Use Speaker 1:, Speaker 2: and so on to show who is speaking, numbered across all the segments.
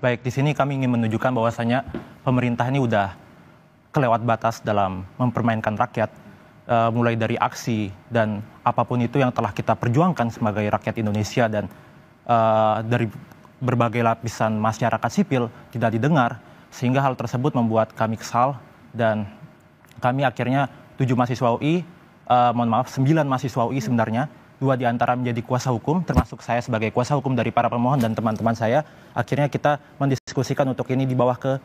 Speaker 1: Baik, di sini kami ingin menunjukkan bahwasanya pemerintah ini udah kelewat batas dalam mempermainkan rakyat, mulai dari aksi dan apapun itu yang telah kita perjuangkan sebagai rakyat Indonesia dan dari berbagai lapisan masyarakat sipil tidak didengar, sehingga hal tersebut membuat kami kesal dan kami akhirnya 7 mahasiswa UI, 9 mahasiswa UI sebenarnya, 2 di antara menjadi kuasa hukum, termasuk saya sebagai kuasa hukum dari para pemohon dan teman-teman saya. Akhirnya kita mendiskusikan untuk ini di bawah ke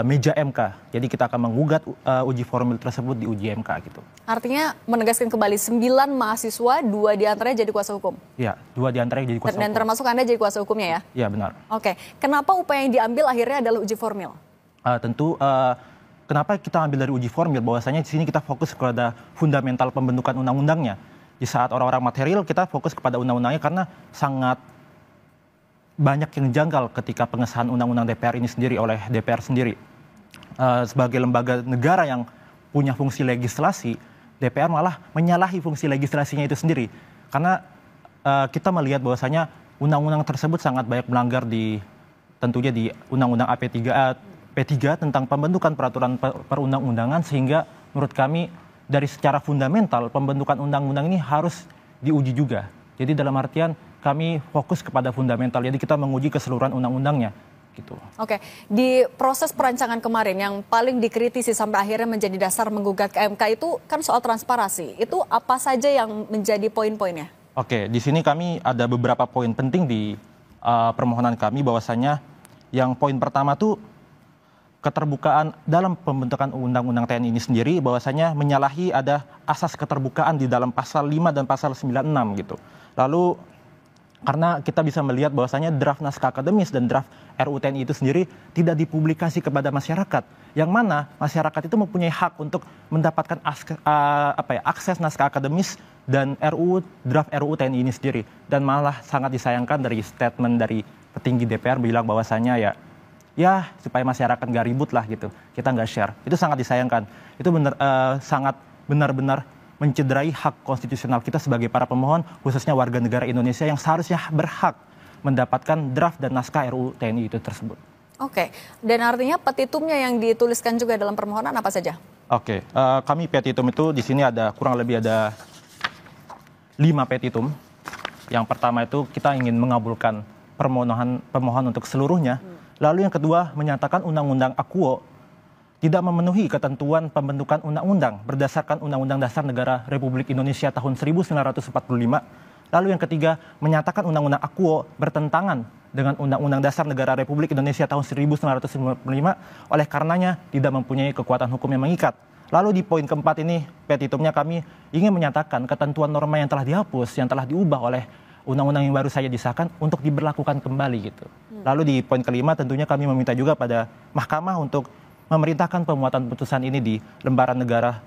Speaker 1: meja MK. Jadi kita akan menggugat uji formil tersebut di uji MK gitu.
Speaker 2: Artinya menegaskan kembali 9 mahasiswa, 2 di antaranya jadi kuasa hukum?
Speaker 1: Iya, 2 di antaranya jadi kuasa hukum.
Speaker 2: Dan termasuk Anda jadi kuasa hukumnya ya?
Speaker 1: Iya, benar.
Speaker 2: Oke, kenapa upaya yang diambil akhirnya adalah uji formil?
Speaker 1: Kenapa kita ambil dari uji formil, bahwasanya di sini kita fokus kepada fundamental pembentukan undang-undangnya. Di saat orang-orang material kita fokus kepada undang-undangnya karena sangat banyak yang janggal ketika pengesahan undang-undang DPR ini sendiri oleh DPR sendiri. Sebagai lembaga negara yang punya fungsi legislasi, DPR malah menyalahi fungsi legislasinya itu sendiri. Karena kita melihat bahwasanya undang-undang tersebut sangat banyak melanggar tentunya di Undang-Undang P3 tentang pembentukan peraturan perundang-undangan, sehingga menurut kami dari secara fundamental pembentukan undang-undang ini harus diuji juga. Jadi dalam artian kami fokus kepada fundamental, jadi kita menguji keseluruhan undang-undangnya gitu.
Speaker 2: Oke, di proses perancangan kemarin yang paling dikritisi sampai akhirnya menjadi dasar menggugat ke MK itu kan soal transparansi. Itu apa saja yang menjadi poin-poinnya?
Speaker 1: Oke, di sini kami ada beberapa poin penting di permohonan kami, bahwasanya yang poin pertama tuh keterbukaan dalam pembentukan undang-undang TNI ini sendiri, bahwasanya menyalahi ada asas keterbukaan di dalam pasal 5 dan pasal 96 gitu. Lalu karena kita bisa melihat bahwasanya draft naskah akademis dan draft RUU TNI itu sendiri tidak dipublikasi kepada masyarakat, yang mana masyarakat itu mempunyai hak untuk mendapatkan akses naskah akademis dan draft RUU TNI ini sendiri. Dan malah sangat disayangkan dari statement dari petinggi DPR bilang bahwasanya ya supaya masyarakat nggak ribut lah gitu, kita nggak share. Itu sangat disayangkan. Itu sangat benar-benar mencederai hak konstitusional kita sebagai para pemohon, khususnya warga negara Indonesia yang seharusnya berhak mendapatkan draft dan naskah RUU TNI itu tersebut.
Speaker 2: Oke, dan artinya petitumnya yang dituliskan juga dalam permohonan apa saja? Oke,
Speaker 1: kami petitum itu di sini kurang lebih ada 5 petitum. Yang pertama itu kita ingin mengabulkan pemohon untuk seluruhnya. Lalu yang kedua, menyatakan Undang-Undang Akuo tidak memenuhi ketentuan pembentukan undang-undang berdasarkan Undang-Undang Dasar Negara Republik Indonesia tahun 1945. Lalu yang ketiga, menyatakan Undang-Undang Akuo bertentangan dengan Undang-Undang Dasar Negara Republik Indonesia tahun 1945, oleh karenanya tidak mempunyai kekuatan hukum yang mengikat. Lalu di poin keempat ini, petitumnya kami ingin menyatakan ketentuan norma yang telah dihapus, yang telah diubah oleh undang-undang yang baru saja disahkan untuk diberlakukan kembali gitu. Lalu di poin kelima tentunya kami meminta juga pada mahkamah untuk memerintahkan pemuatan putusan ini di lembaran negara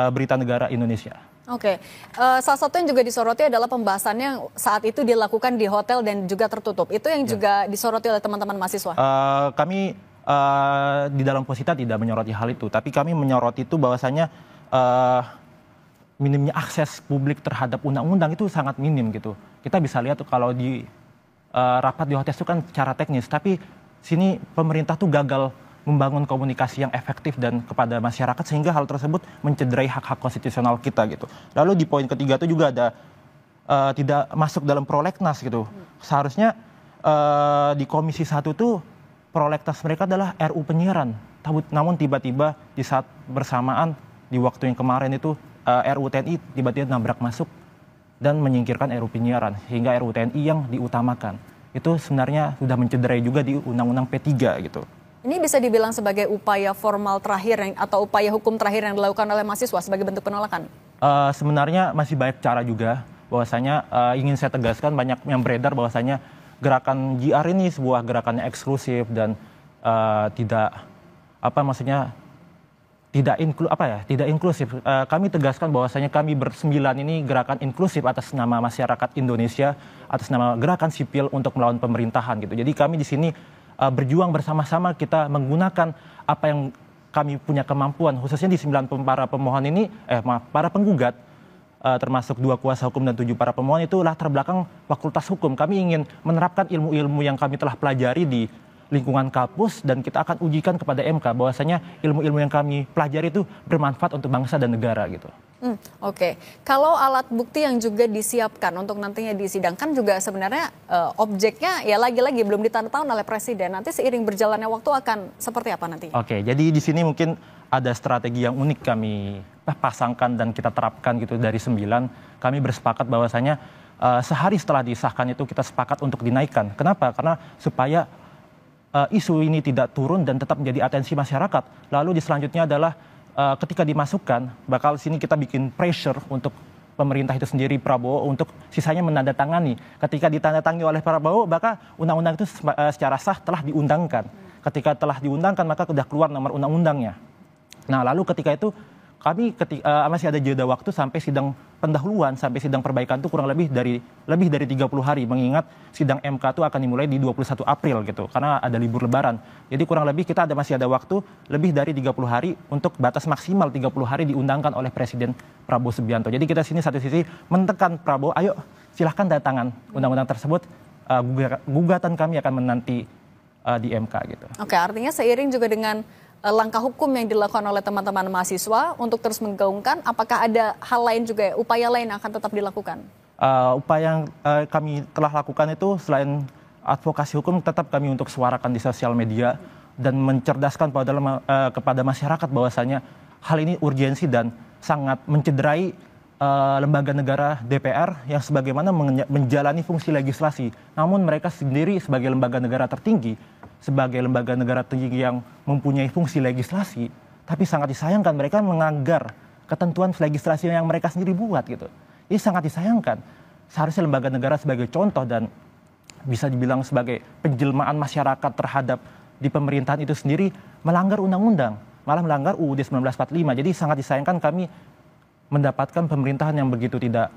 Speaker 1: berita negara Indonesia.
Speaker 2: Oke, salah satu yang juga disoroti adalah pembahasannya yang saat itu dilakukan di hotel dan juga tertutup. Itu yang juga disoroti oleh teman-teman mahasiswa.
Speaker 1: Kami di dalam Posita tidak menyoroti hal itu, tapi kami menyoroti itu bahwasanya minimnya akses publik terhadap undang-undang itu sangat minim gitu. Kita bisa lihat tuh kalau di rapat di hotel itu kan secara teknis, tapi sini pemerintah tuh gagal membangun komunikasi yang efektif dan kepada masyarakat, sehingga hal tersebut mencederai hak-hak konstitusional kita gitu. Lalu di poin ketiga itu juga ada tidak masuk dalam prolegnas gitu. Seharusnya di Komisi 1 tuh prolegnas mereka adalah RU penyiaran. Namun tiba-tiba di saat bersamaan di waktu yang kemarin itu RUU TNI tiba-tiba nabrak masuk dan menyingkirkan RUU penyiaran, sehingga RUU TNI yang diutamakan. Itu sebenarnya sudah mencederai juga di Undang-Undang P3 gitu.
Speaker 2: Ini bisa dibilang sebagai upaya formal terakhir atau upaya hukum terakhir yang dilakukan oleh mahasiswa sebagai bentuk penolakan?
Speaker 1: Sebenarnya masih banyak cara juga, bahwasanya ingin saya tegaskan, banyak yang beredar bahwasanya gerakan JR ini sebuah gerakan yang eksklusif dan tidak inklusif. Kami tegaskan bahwasanya kami bersembilan ini gerakan inklusif atas nama masyarakat Indonesia, atas nama gerakan sipil untuk melawan pemerintahan gitu. Jadi kami di sini berjuang bersama-sama, kita menggunakan apa yang kami punya kemampuan, khususnya di 9 para pemohon ini, para penggugat, termasuk 2 kuasa hukum dan 7 para pemohon itu latar belakang fakultas hukum. Kami ingin menerapkan ilmu-ilmu yang kami telah pelajari di lingkungan kampus dan kita akan ujikan kepada MK bahwasanya ilmu-ilmu yang kami pelajari itu bermanfaat untuk bangsa dan negara gitu.
Speaker 2: Oke. Kalau alat bukti yang juga disiapkan untuk nantinya disidangkan juga sebenarnya objeknya ya lagi-lagi belum ditandatangani oleh Presiden. Nanti seiring berjalannya waktu akan seperti apa nanti?
Speaker 1: Oke, jadi di sini mungkin ada strategi yang unik kami pasangkan dan kita terapkan gitu dari 9. Kami bersepakat bahwasanya sehari setelah disahkan itu kita sepakat untuk dinaikkan. Kenapa? Karena supaya isu ini tidak turun dan tetap menjadi atensi masyarakat. Lalu di selanjutnya adalah ketika dimasukkan, bakal sini kita bikin pressure untuk pemerintah itu sendiri Prabowo untuk sisanya menandatangani. Ketika ditandatangani oleh Prabowo, maka undang-undang itu secara sah telah diundangkan. Ketika telah diundangkan, maka sudah keluar nomor undang-undangnya. Nah, lalu ketika itu kami masih ada jeda waktu sampai sidang pendahuluan, sampai sidang perbaikan itu kurang lebih dari 30 hari, mengingat sidang MK itu akan dimulai di 21 April gitu, karena ada libur lebaran. Jadi kurang lebih kita masih ada waktu lebih dari 30 hari untuk batas maksimal 30 hari diundangkan oleh Presiden Prabowo Subianto. Jadi kita sini satu sisi mentekan Prabowo, ayo silahkan datangan undang-undang tersebut, gugatan kami akan menanti di MK gitu.
Speaker 2: Oke, artinya seiring juga dengan langkah hukum yang dilakukan oleh teman-teman mahasiswa untuk terus menggaungkan, apakah ada hal lain juga ya, upaya lain yang akan tetap dilakukan?
Speaker 1: Upaya yang kami telah lakukan itu selain advokasi hukum, tetap kami untuk suarakan di sosial media dan mencerdaskan kepada masyarakat bahwasanya hal ini urgensi dan sangat mencederai lembaga negara DPR yang sebagaimana menjalani fungsi legislasi. Namun mereka sendiri sebagai lembaga negara tertinggi, sebagai lembaga negara tinggi yang mempunyai fungsi legislasi, tapi sangat disayangkan mereka menganggar ketentuan legislasi yang mereka sendiri buat gitu. Ini sangat disayangkan. Seharusnya lembaga negara sebagai contoh dan bisa dibilang sebagai penjelmaan masyarakat terhadap di pemerintahan itu sendiri melanggar undang-undang, malah melanggar UUD 1945. Jadi sangat disayangkan kami mendapatkan pemerintahan yang begitu tidak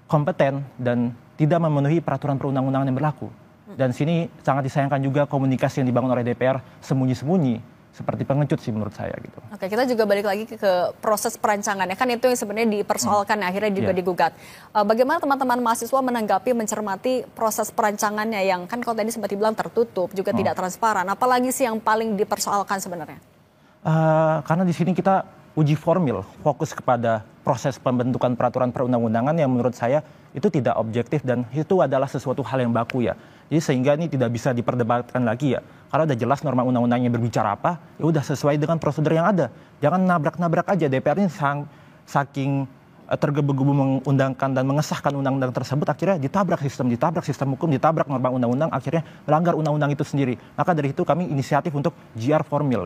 Speaker 1: kompeten dan tidak memenuhi peraturan perundang-undangan yang berlaku. Dan sini sangat disayangkan juga komunikasi yang dibangun oleh DPR sembunyi-sembunyi, seperti pengecut sih menurut saya gitu.
Speaker 2: Oke, kita juga balik lagi ke proses perancangannya, kan itu yang sebenarnya dipersoalkan akhirnya juga digugat. Bagaimana teman-teman mahasiswa menanggapi, mencermati proses perancangannya yang kan kalau tadi sempat dibilang tertutup, juga tidak transparan, apalagi sih yang paling dipersoalkan sebenarnya?
Speaker 1: Karena di sini kita uji formil, fokus kepada proses pembentukan peraturan perundang-undangan yang menurut saya itu tidak objektif dan itu adalah sesuatu hal yang baku ya. Jadi sehingga ini tidak bisa diperdebatkan lagi ya. Karena udah jelas norma undang-undangnya berbicara apa, ya udah sesuai dengan prosedur yang ada. Jangan nabrak-nabrak aja. DPR ini saking tergebu-gebu mengundangkan dan mengesahkan undang-undang tersebut, akhirnya ditabrak sistem hukum, ditabrak norma undang-undang, akhirnya melanggar undang-undang itu sendiri. Maka dari itu kami inisiatif untuk GR formil.